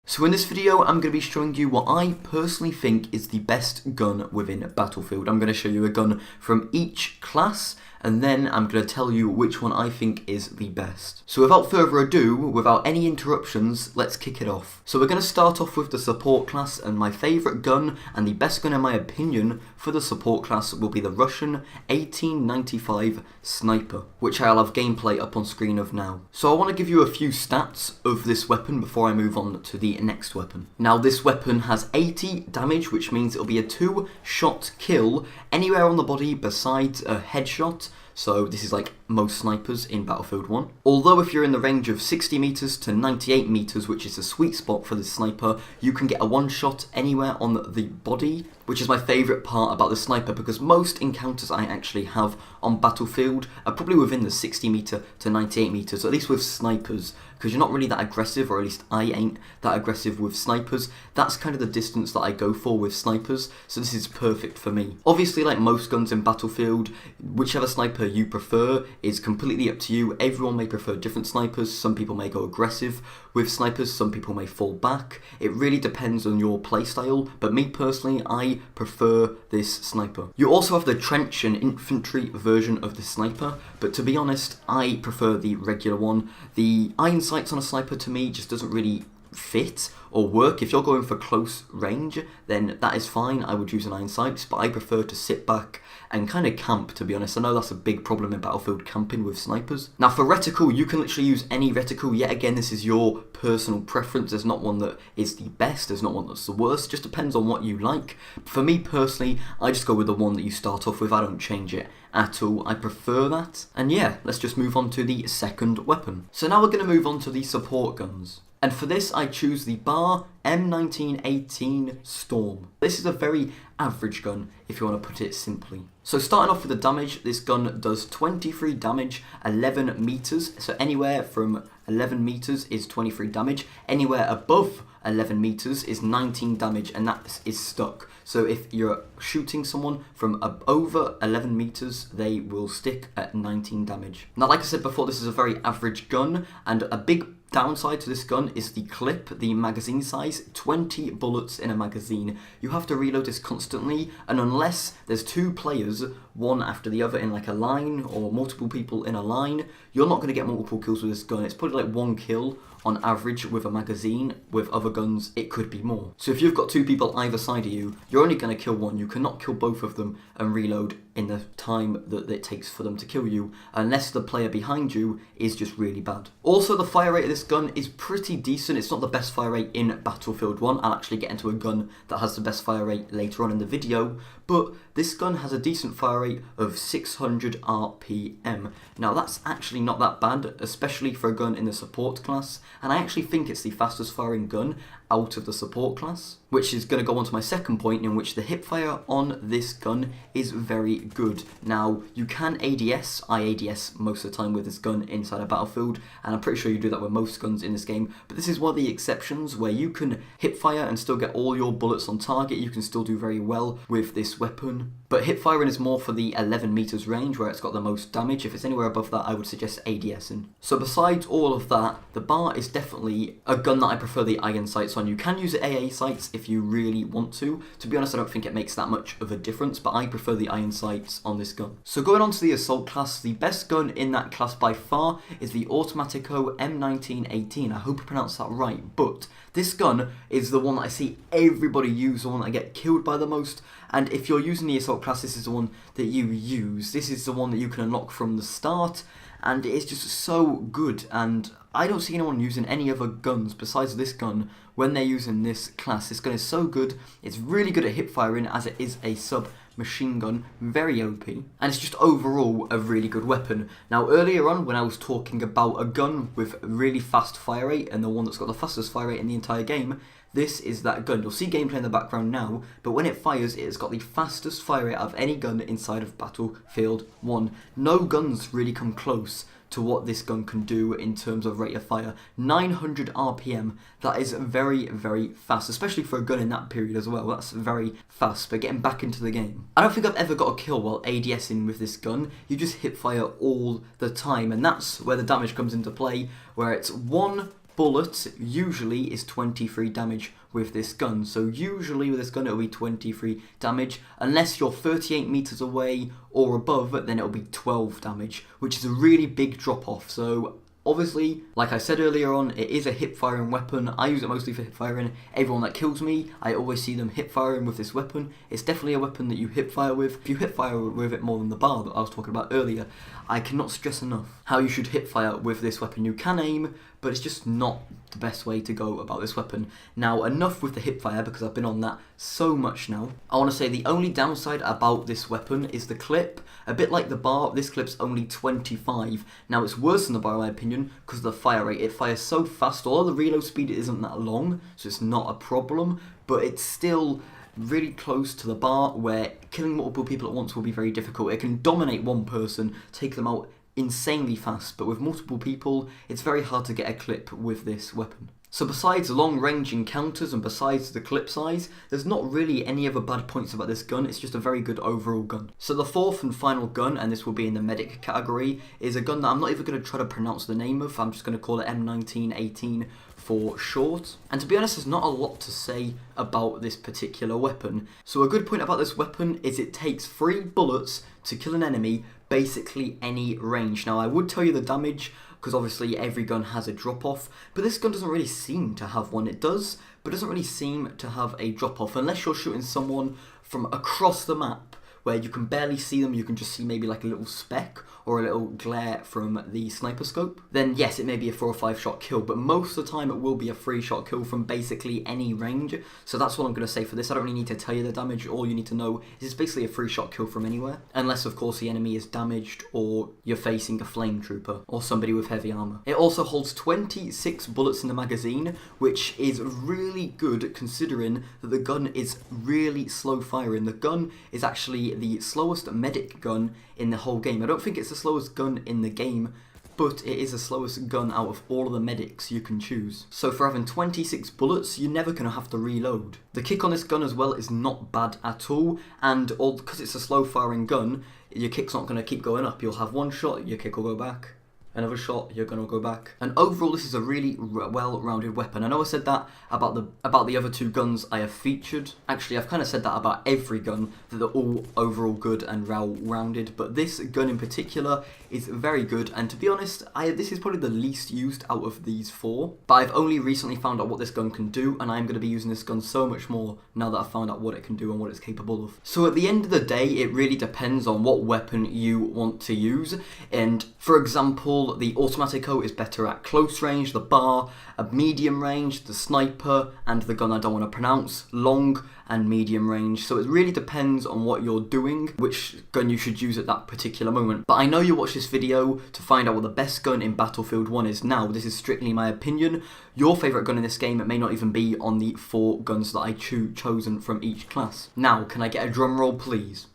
So in this video, I'm going to be showing you what I personally think is the best gun within Battlefield. I'm going to show you a gun from each class, and then I'm going to tell you which one I think is the best. So without further ado, without any interruptions, let's kick it off. So we're going to start off with the support class, and my favourite gun, and the best gun in my opinion, for the support class will be the Russian 1895 Sniper, which I'll have gameplay up on screen of now. So I want to give you a few stats of this weapon before I move on to the next weapon. Now this weapon has 80 damage, which means it'll be a 2-shot kill anywhere on the body besides a headshot. So this is like most snipers in Battlefield 1. Although if you're in the range of 60 meters to 98 meters, which is the sweet spot for this sniper, you can get a 1-shot anywhere on the body, which is my favourite part about the sniper, because most encounters I actually have on Battlefield are probably within the 60 meter to 98 meters, at least with snipers, because you're not really that aggressive, or at least I ain't that aggressive with snipers. That's kind of the distance that I go for with snipers, so this is perfect for me. Obviously, like most guns in Battlefield, whichever sniper you prefer is completely up to you. Everyone may prefer different snipers. Some people may go aggressive with snipers, some people may fall back. It really depends on your playstyle, but me personally, I prefer this sniper. You also have the trench and infantry version of the sniper, but to be honest, I prefer the regular one. The iron sights on a sniper to me just doesn't really fit or work. If you're going for close range, then that is fine. I would use an iron sights, but I prefer to sit back and kind of camp, to be honest. I know that's a big problem in Battlefield, camping with snipers. Now for reticle, you can literally use any reticle. Yet again, this is your personal preference. There's not one that is the best, there's not one that's the worst. It just depends on what you like. For me personally, I just go with the one that you start off with. I don't change it at all. I prefer that. And yeah, let's just move on to the second weapon. So now we're going to move on to the support guns. And for this, I choose the Bar M1918 Storm. This is a very average gun, if you want to put it simply. So starting off with the damage, this gun does 23 damage, 11 meters. So anywhere from 11 meters is 23 damage. Anywhere above 11 meters is 19 damage, and that is stuck. So if you're shooting someone from over 11 meters, they will stick at 19 damage. Now, like I said before, this is a very average gun, and a big downside to this gun is the clip, the magazine size, 20 bullets in a magazine. You have to reload this constantly, and unless there's two players, one after the other in like a line, or multiple people in a line, you're not going to get multiple kills with this gun. It's probably like 1 kill on average with a magazine. With other guns, it could be more. So if you've got 2 people either side of you, you're only going to kill one. You cannot kill both of them and reload in the time that it takes for them to kill you, unless the player behind you is just really bad. Also, the fire rate of this gun is pretty decent. It's not the best fire rate in Battlefield 1. I'll actually get into a gun that has the best fire rate later on in the video, but this gun has a decent fire rate of 600 RPM. Now that's actually not that bad, especially for a gun in the support class, and I actually think it's the fastest firing gun out of the support class, which is going to go on to my second point, in which the hipfire on this gun is very good. Now, you can ADS, I ADS most of the time with this gun inside a Battlefield, and I'm pretty sure you do that with most guns in this game, but this is one of the exceptions where you can hipfire and still get all your bullets on target. You can still do very well with this weapon, but hipfiring is more for the 11 meters range where it's got the most damage. If it's anywhere above that, I would suggest ADSing. So besides all of that, the Bar is definitely a gun that I prefer the iron sights on. You can use the AA sights if you really want to. To be honest, I don't think it makes that much of a difference, but I prefer the iron sights on this gun. So going on to the assault class, the best gun in that class by far is the Automatico M1918. I hope I pronounced that right, but this gun is the one that I see everybody use, the one that I get killed by the most. And if you're using the assault class, this is the one that you use. This is the one that you can unlock from the start, and it is just so good. And I don't see anyone using any other guns besides this gun when they're using this class. This gun is so good. It's really good at hip firing, as it is a submachine gun, very OP, and it's just overall a really good weapon. Now earlier on, when I was talking about a gun with really fast fire rate and the one that's got the fastest fire rate in the entire game, this is that gun. You'll see gameplay in the background now, but when it fires, it has got the fastest fire rate of any gun inside of Battlefield 1. No guns really come close to what this gun can do in terms of rate of fire. 900 RPM, that is very, very fast, especially for a gun in that period as well. That's very fast, but getting back into the game, I don't think I've ever got a kill while ADSing with this gun. You just hip fire all the time, and that's where the damage comes into play, where it's 1 bullet usually is 23 damage with this gun. So usually with this gun it'll be 23 damage. Unless you're 38 meters away or above, then it'll be 12 damage, which is a really big drop off. So obviously, like I said earlier on, it is a hip firing weapon. I use it mostly for hip firing. Everyone that kills me, I always see them hip firing with this weapon. It's definitely a weapon that you hip fire with. If you hip fire with it more than the bar that I was talking about earlier, I cannot stress enough how you should hip fire with this weapon. You can aim, but it's just not the best way to go about this weapon. Now, enough with the hip fire because I've been on that so much now. I want to say the only downside about this weapon is the clip. A bit like the bar, this clip's only 25. Now, it's worse than the bar in my opinion because of the fire rate. It fires so fast, although the reload speed isn't that long, so it's not a problem, but it's still really close to the bar where killing multiple people at once will be very difficult. It can dominate one person, take them out insanely fast, but with multiple people, it's very hard to get a clip with this weapon. So besides long range encounters and besides the clip size, there's not really any other bad points about this gun. It's just a very good overall gun. So the fourth and final gun, and this will be in the medic category, is a gun that I'm not even going to try to pronounce the name of. I'm just going to call it M1918 for short. And to be honest, there's not a lot to say about this particular weapon. So a good point about this weapon is it takes 3 bullets to kill an enemy, basically any range. Now I would tell you the damage, because obviously every gun has a drop-off, but this gun doesn't really seem to have one. It does, but doesn't really seem to have a drop-off, unless you're shooting someone from across the map, where you can barely see them, you can just see maybe like a little speck or a little glare from the sniper scope. Then yes, it may be a 4 or 5 shot kill, but most of the time it will be a 3 shot kill from basically any range. So that's what I'm going to say for this. I don't really need to tell you the damage. All you need to know is it's basically a 3 shot kill from anywhere. Unless of course the enemy is damaged or you're facing a flame trooper or somebody with heavy armor. It also holds 26 bullets in the magazine, which is really good considering that the gun is really slow firing. The gun is actually the slowest medic gun in the whole game. I don't think it's the slowest gun in the game, but it is the slowest gun out of all of the medics you can choose. So for having 26 bullets, you're never going to have to reload. The kick on this gun as well is not bad at all, and because it's a slow firing gun, your kick's not going to keep going up. You'll have one shot, your kick will go back. Another shot, you're gonna go back. And overall, this is a really well-rounded weapon. I know I said that about the other 2 guns I have featured. Actually, I've kind of said that about every gun, that they're all overall good and well-rounded. But this gun in particular is very good. And to be honest, this is probably the least used out of these 4. But I've only recently found out what this gun can do, and I'm gonna be using this gun so much more now that I've found out what it can do and what it's capable of. So at the end of the day, it really depends on what weapon you want to use. And for example, the Automatico is better at close range, the bar, a medium range, the sniper, and the gun I don't want to pronounce, long and medium range. So it really depends on what you're doing, which gun you should use at that particular moment. But I know you watch this video to find out what the best gun in Battlefield 1 is now. This is strictly my opinion. Your favourite gun in this game may not even be on the 4 guns that I chosen from each class. Now, can I get a drum roll, please?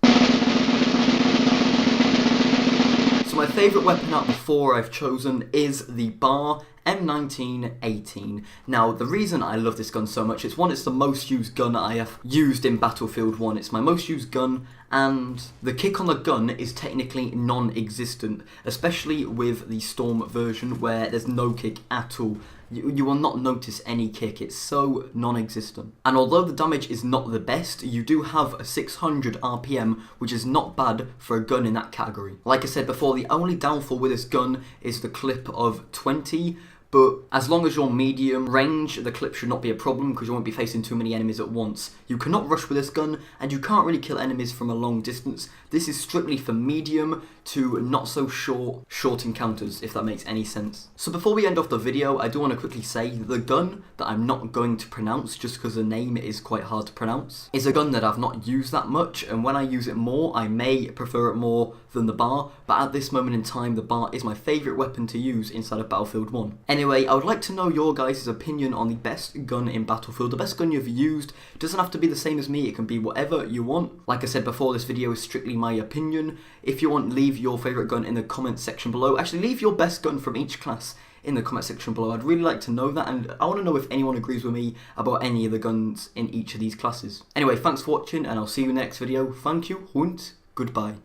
My favourite weapon out of the 4 I've chosen is the bar M1918. Now, the reason I love this gun so much is one, it's the most used gun I have used in Battlefield 1. It's my most used gun, and the kick on the gun is technically non-existent, especially with the Storm version where there's no kick at all. You will not notice any kick, it's so non-existent. And although the damage is not the best, you do have a 600 RPM, which is not bad for a gun in that category. Like I said before, the only downfall with this gun is the clip of 20, but as long as you're medium range, the clip should not be a problem because you won't be facing too many enemies at once. You cannot rush with this gun, and you can't really kill enemies from a long distance. This is strictly for medium to not so short encounters, if that makes any sense. So before we end off the video, I do want to quickly say that the gun that I'm not going to pronounce, just because the name is quite hard to pronounce, is a gun that I've not used that much, and when I use it more, I may prefer it more than the bar, but at this moment in time, the bar is my favourite weapon to use inside of Battlefield 1. Anyway, I would like to know your guys' opinion on the best gun in Battlefield. The best gun you've used. It doesn't have to be the same as me, it can be whatever you want. Like I said before, this video is strictly my opinion. If you want, leave your favourite gun in the comment section below. Actually, leave your best gun from each class in the comment section below. I'd really like to know that, and I want to know if anyone agrees with me about any of the guns in each of these classes. Anyway, thanks for watching, and I'll see you in the next video. Thank you, und goodbye.